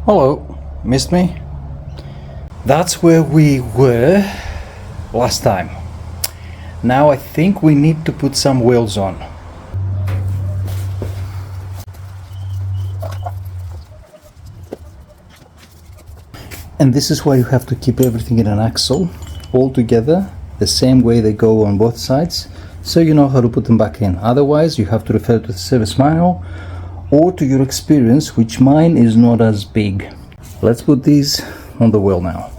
Hello, missed me? That's where we were last time. Now I think we need to put some wheels on. And this is why you have to keep everything in an axle all together, the same way they go on both sides, so you know how to put them back in. Otherwise you have to refer to the service manual or to your experience, which mine is not as big. Let's put these on the wheel now.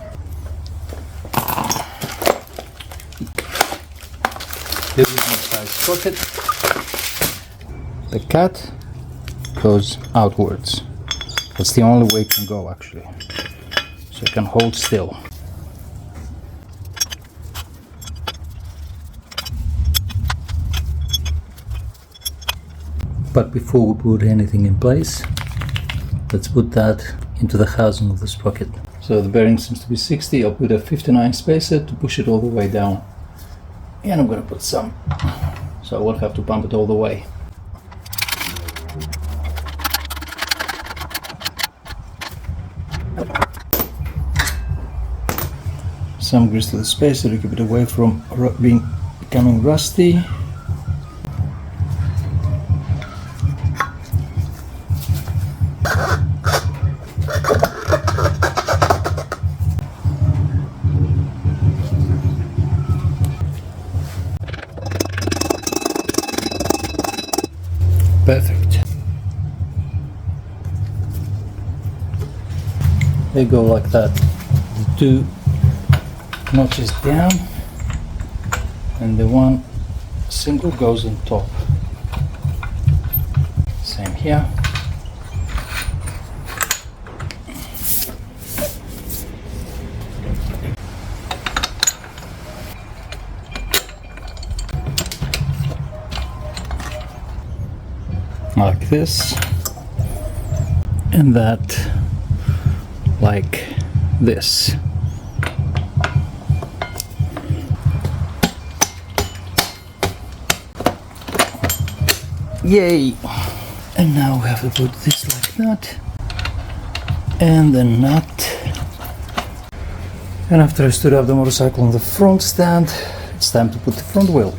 There is no side sprocket. The cat goes outwards. That's the only way it can go actually. So it can hold still. But before we put anything in place, let's put that into the housing of the sprocket. So the bearing seems to be 60. I'll put a 59 spacer to push it all the way down. And I'm going to put some, so I won't have to pump it all the way. Some grease to the spacer to keep it away from becoming rusty. Perfect. They go like that. The two notches down, and the one single goes on top. Same here. Like this, and that like this. Yay! And now we have to put this like that, and the nut. And after I stood up the motorcycle on the front stand, it's time to put the front wheel.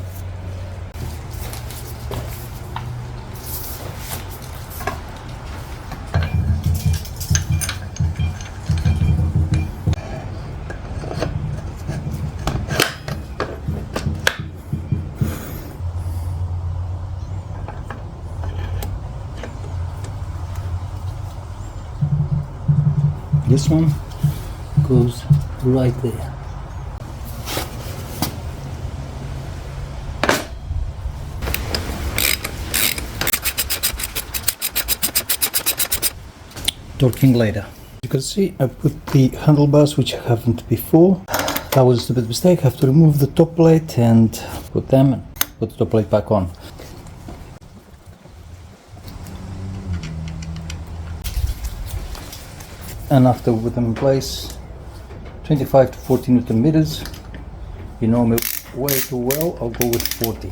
This one goes right there. Torquing later. You can see I put the handlebars, which I haven't before. That was a stupid mistake. I have to remove the top plate and put the top plate back on. And after we put them in place, 25 to 40 Newton meters. You know me way too well, I'll go with 40.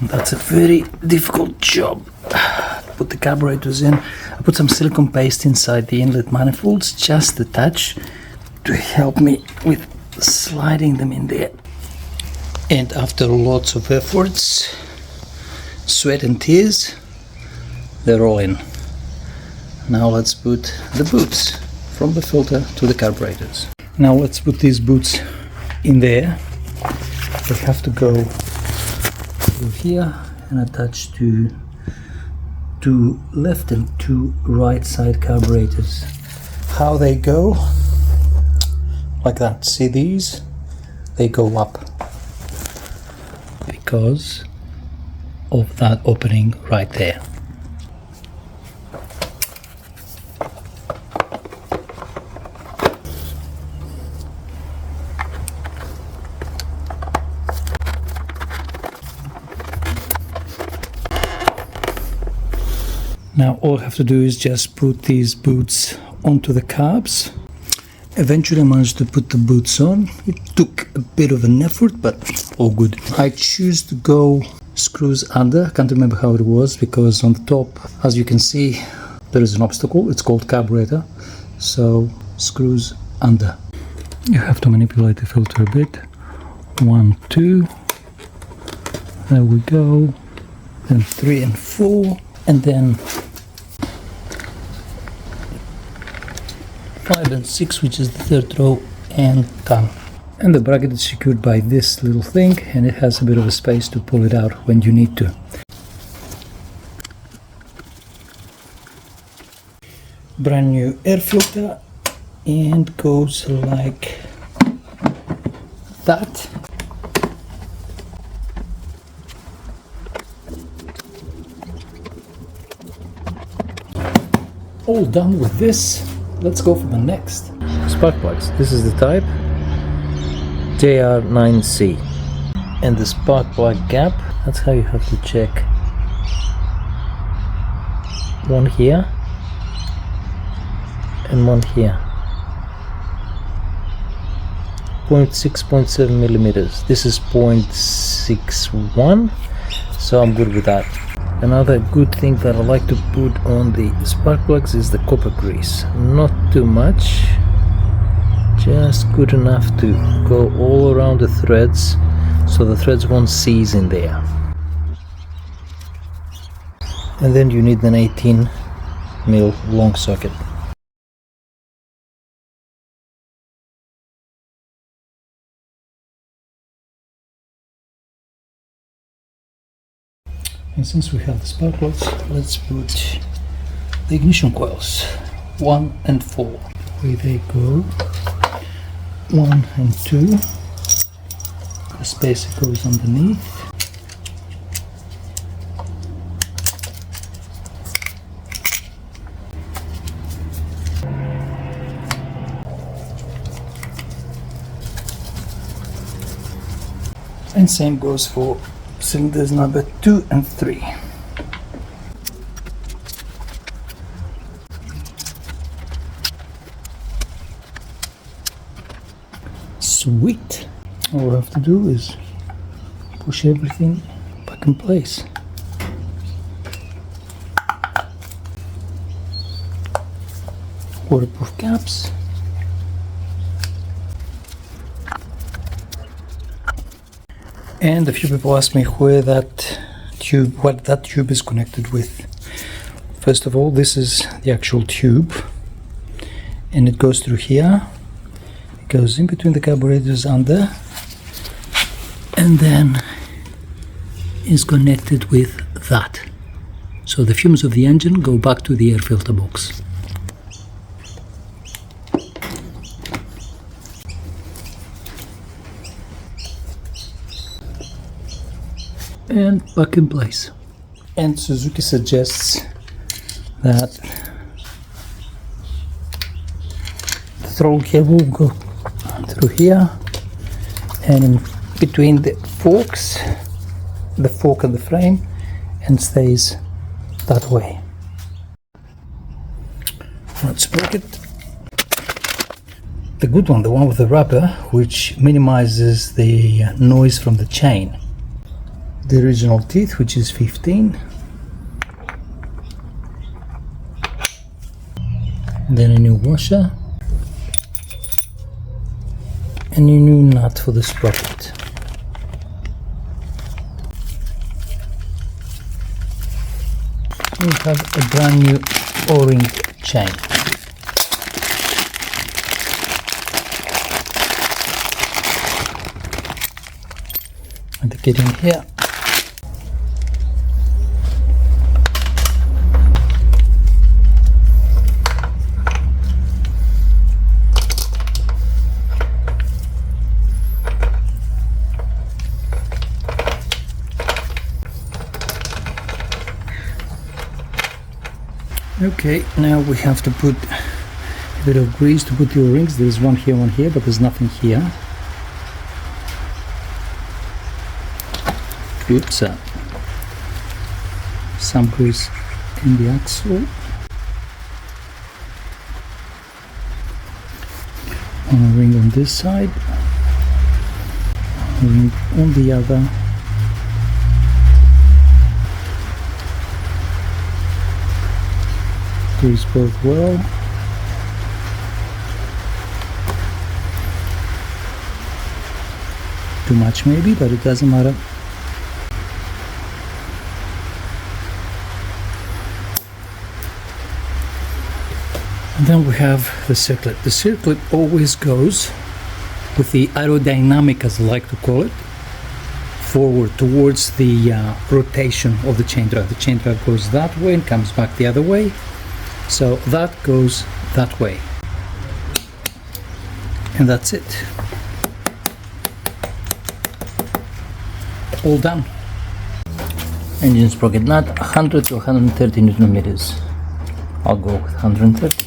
That's a very difficult job. Put the carburetors in. I put some silicone paste inside the inlet manifolds, just a touch, to help me with sliding them in there. And after lots of efforts, sweat and tears, they're all in. Now let's put the boots from the filter to the carburetors. Now let's put these boots in there. They have to go through here and attach to two left and two right side carburetors. How they go? Like that. See these? They go up because of that opening right there. Now all I have to do is just put these boots onto the carbs Eventually I managed to put the boots on. It took a bit of an effort, but all good. I choose to go screws under. I can't remember how it was, because on the top, as you can see, there is an obstacle. It's called carburetor. So screws under. You have to manipulate the filter a bit. 1, 2. There we go. Then 3 and 4. And then 5 and 6, which is the third row, and done. And the bracket is secured by this little thing, and it has a bit of a space to pull it out when you need to. Brand new air filter, and goes like that. All done with this. Let's go for the next. Spark plugs. This is the type JR9C. And the spark plug gap, that's how you have to check. One here and one here. 0.6, 0.7 millimeters. This is 0.61, so I'm good with that. Another good thing that I like to put on the spark plugs is the copper grease. Not too much, just good enough to go all around the threads, so the threads won't seize in there. And then you need an 18mm long socket. And since we have the spark plugs, let's put the ignition coils 1 and 4. Where they go, 1 and 2. The spacer goes underneath. And same goes for cylinders number 2 and 3. Sweet! All we have to do is push everything back in place. Waterproof caps. And a few people ask me where that tube, what that tube is connected with. First of all, this is the actual tube, and it goes through here. It goes in between the carburetors under, and then is connected with that. So the fumes of the engine go back to the air filter box. And back in place. And Suzuki suggests that the throttle cable will go through here, and in between the forks, the fork and the frame, and stays that way. Front sprocket. The good one, the one with the rubber, which minimizes the noise from the chain. The original teeth, which is 15. Then a new washer. And a new nut for the sprocket. We have a brand new O-ring chain. And to get in here, okay, now we have to put a bit of grease to put the O-rings. There's one here, but there's nothing here. Oops, some grease in the axle. and a ring on this side, a ring on the other. Grease both well. Too much maybe, but it doesn't matter. And then we have the circlip. The circlip always goes with the aerodynamic, as I like to call it, forward towards the rotation of the chain drive. The chain drive goes that way and comes back the other way. So that goes that way. And that's it. All done. Engine sprocket nut, 100 to 130 Newton meters. I'll go with 130.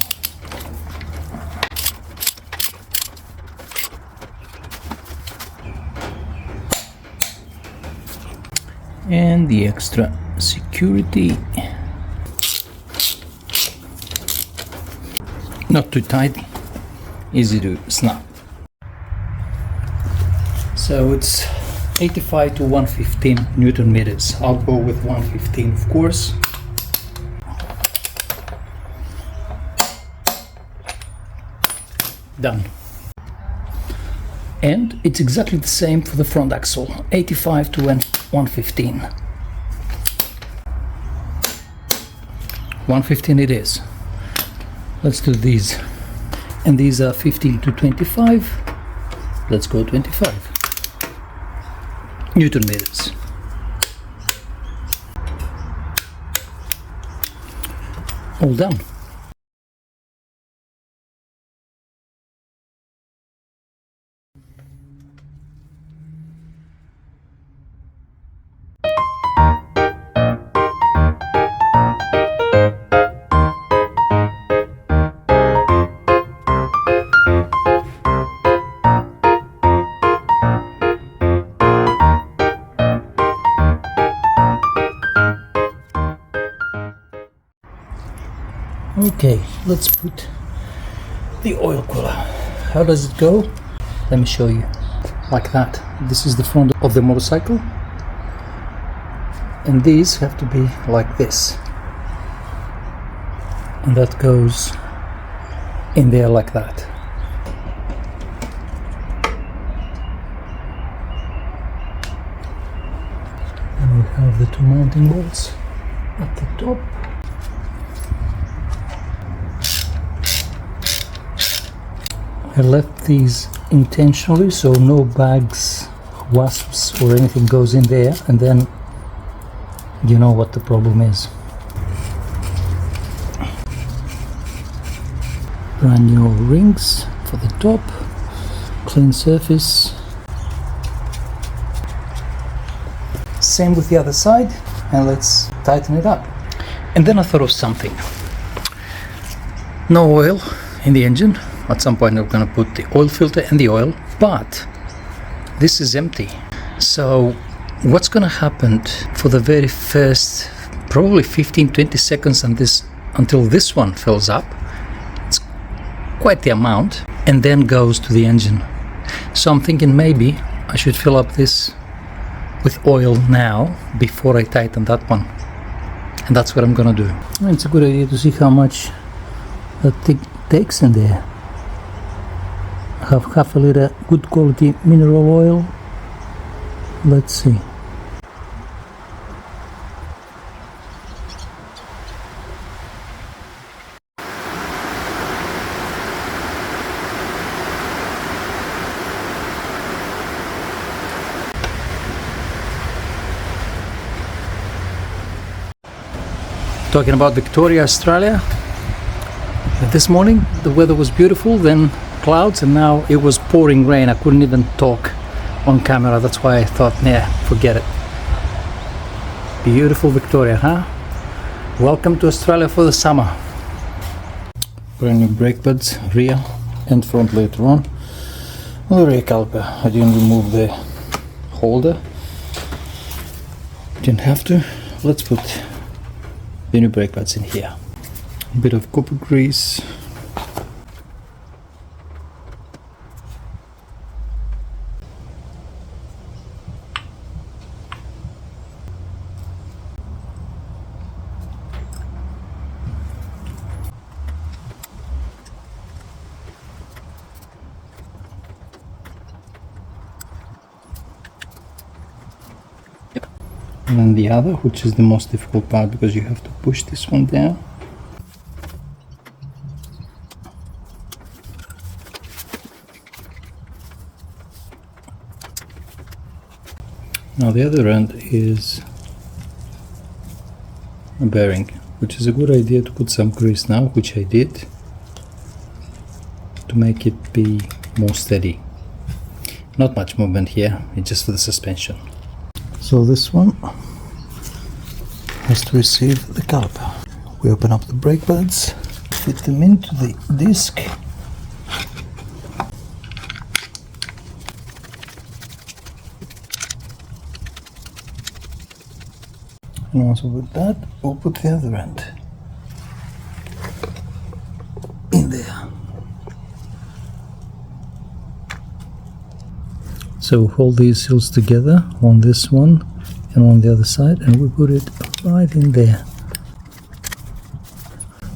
And the extra security. Not too tight, easy to snap. So it's 85 to 115 Newton meters. I'll go with 115, of course. Done. And it's exactly the same for the front axle, 85 to 115. 115 it is. Let's do these. And these are 15 to 25. Let's go 25 Newton meters. All done. Okay, let's put the oil cooler. How does it go? Let me show you. Like that. This is the front of the motorcycle. And these have to be like this. And that goes in there like that. And we have the two mounting bolts at the top. I left these intentionally so no bugs, wasps or anything goes in there, and then you know what the problem is. Brand new rings for the top, clean surface. Same with the other side, and let's tighten it up. And then I thought of something. No oil in the engine. At some point I'm going to put the oil filter and the oil, but this is empty. So what's going to happen for the very first probably 15-20 seconds until this one fills up? It's quite the amount, and then goes to the engine. So I'm thinking maybe I should fill up this with oil now before I tighten that one, and that's what I'm going to do. It's a good idea to see how much that thing takes in there. Have half a liter good quality mineral oil. Let's see. Talking about Victoria, Australia. This morning the weather was beautiful, then clouds, and now it was pouring rain. I couldn't even talk on camera. That's why I thought, nah, forget it. Beautiful Victoria, huh? Welcome to Australia for the summer. Brand new brake pads, rear and front later on. The rear caliper, I didn't remove the holder. Didn't have to. Let's put the new brake pads in here. A bit of copper grease. and then the other, which is the most difficult part because you have to push this one down. Now the other end is a bearing, which is a good idea to put some grease now, which I did, to make it be more steady. Not much movement here, it's just for the suspension. So this one has to receive the caliper. We open up the brake pads, fit them into the disc. And once with that, we'll put the other end in there. So hold these seals together on this one and on the other side, and we put it right in there.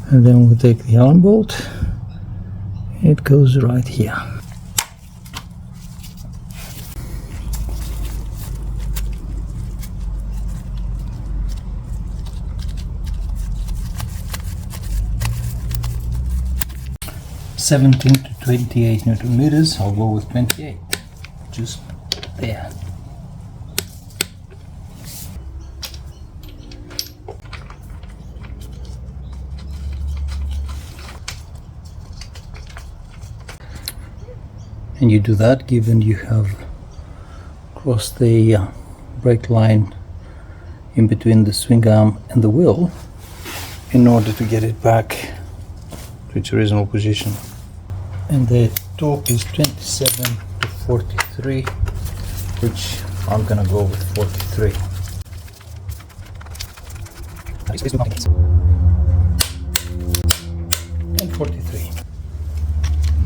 And then we take the Allen bolt, it goes right here. (17 to 28 Newton meters). I'll go with 28. Just there. And you do that given you have crossed the brake line in between the swing arm and the wheel in order to get it back to its original position. And the torque is 27 to 43, which I'm gonna go with 43. And 43.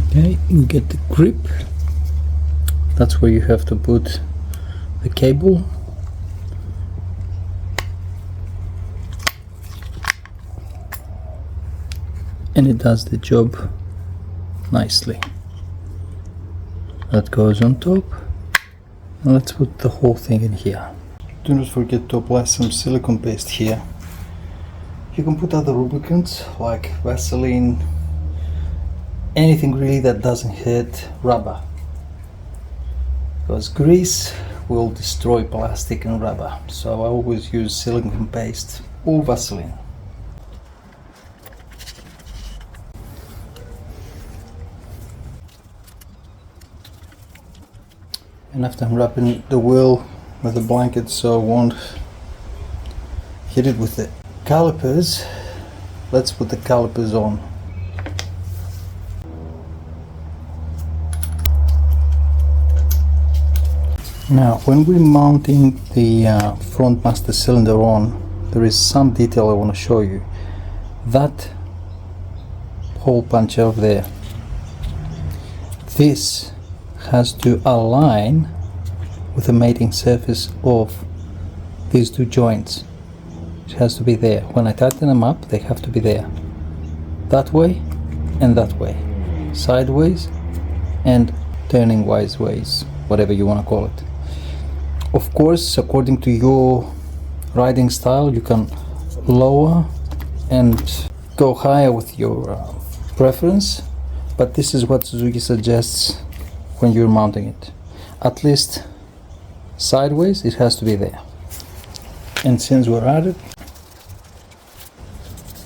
Okay, you get the grip. That's where you have to put the cable. And it does the job nicely. That goes on top. And let's put the whole thing in here. Do not forget to apply some silicone paste here. You can put other lubricants like Vaseline, anything really that doesn't hit rubber, because grease will destroy plastic and rubber. So I always use silicone paste or Vaseline. And after I'm wrapping the wheel with a blanket so I won't hit it with the calipers, let's put the calipers on. Now when we're mounting the front master cylinder on, there is some detail I want to show you. That hole punch over there, this has to align with the mating surface of these two joints. It has to be there. When I tighten them up, they have to be there. That way and that way. Sideways and turning ways, whatever you want to call it. Of course, according to your riding style, you can lower and go higher with your preference, but this is what Suzuki suggests when you're mounting it. At least sideways, it has to be there. And since we're at it,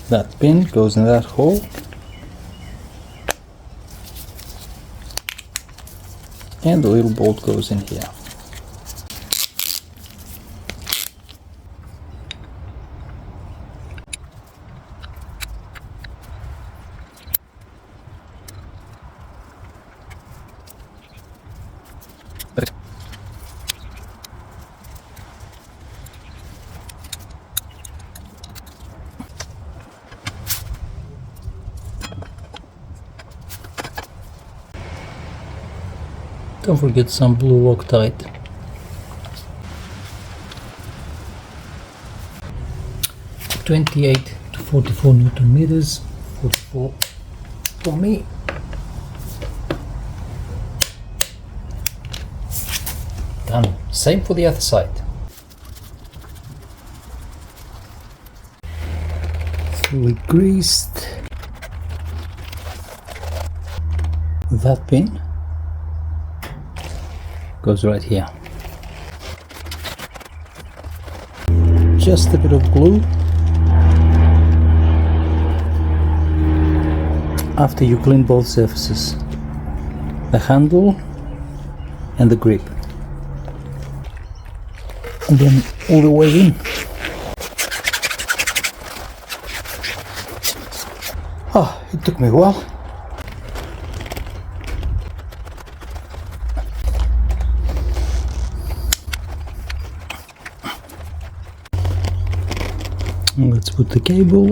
that pin goes in that hole. And the little bolt goes in here. Don't forget some blue Loctite. (28 to 44 Newton meters). 44 for me. Done. Same for the other side. fully greased. That pin goes right here. Just a bit of glue. After you clean both surfaces, the handle and the grip, and then all the way in. Oh, it took me a while. Let's put the cable.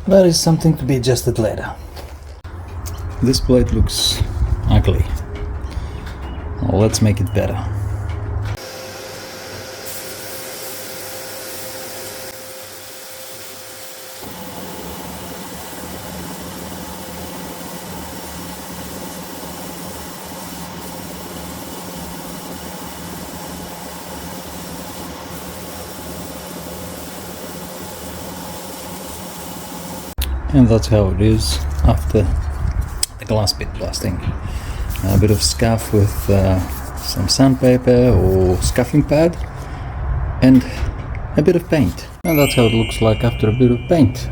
That is something to be adjusted later. This plate looks ugly. Well, let's make it better. And that's how it is after the glass bit blasting. A bit of scuff with some sandpaper or scuffing pad and a bit of paint. And that's how it looks like after a bit of paint.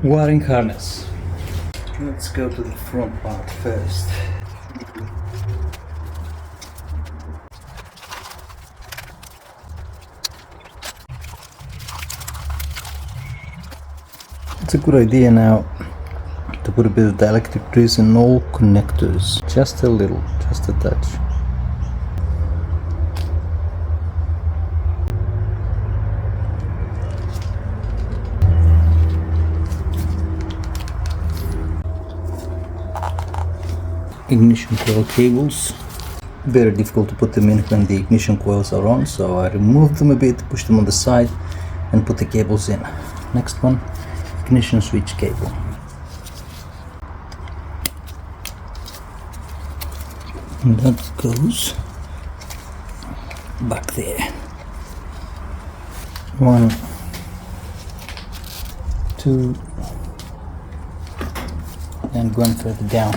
Wiring harness. Let's go to the front part first. It's a good idea now to put a bit of dielectric grease in all connectors. Just a little, just a touch. Ignition coil cables. Very difficult to put them in when the ignition coils are on, so I removed them a bit, pushed them on the side and put the cables in. Next one. Ignition switch cable. And that goes back there. 1, 2, and going further down.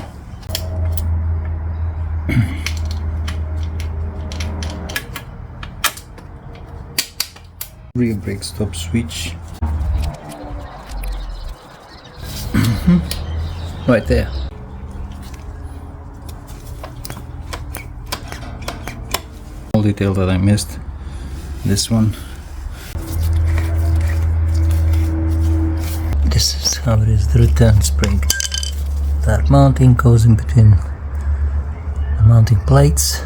Rear brake stop switch. Right there. All detail that I missed. This one. This is how it is, the return spring. That mounting goes in between the mounting plates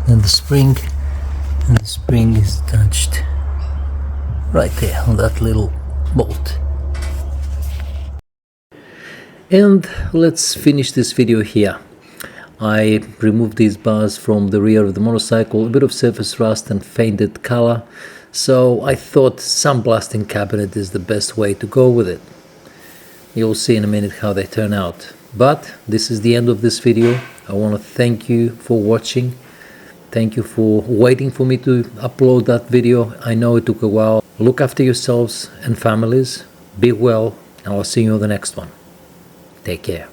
and the spring, and the spring is attached right there on that little bolt. And let's finish this video here. I removed these bars from the rear of the motorcycle, a bit of surface rust and faded color, so I thought sandblasting cabinet is the best way to go with it. You'll see in a minute how they turn out. But this is the end of this video. I want to thank you for watching. Thank you for waiting for me to upload that video. I know it took a while. Look after yourselves and families. Be well, and I'll see you on the next one. Take care.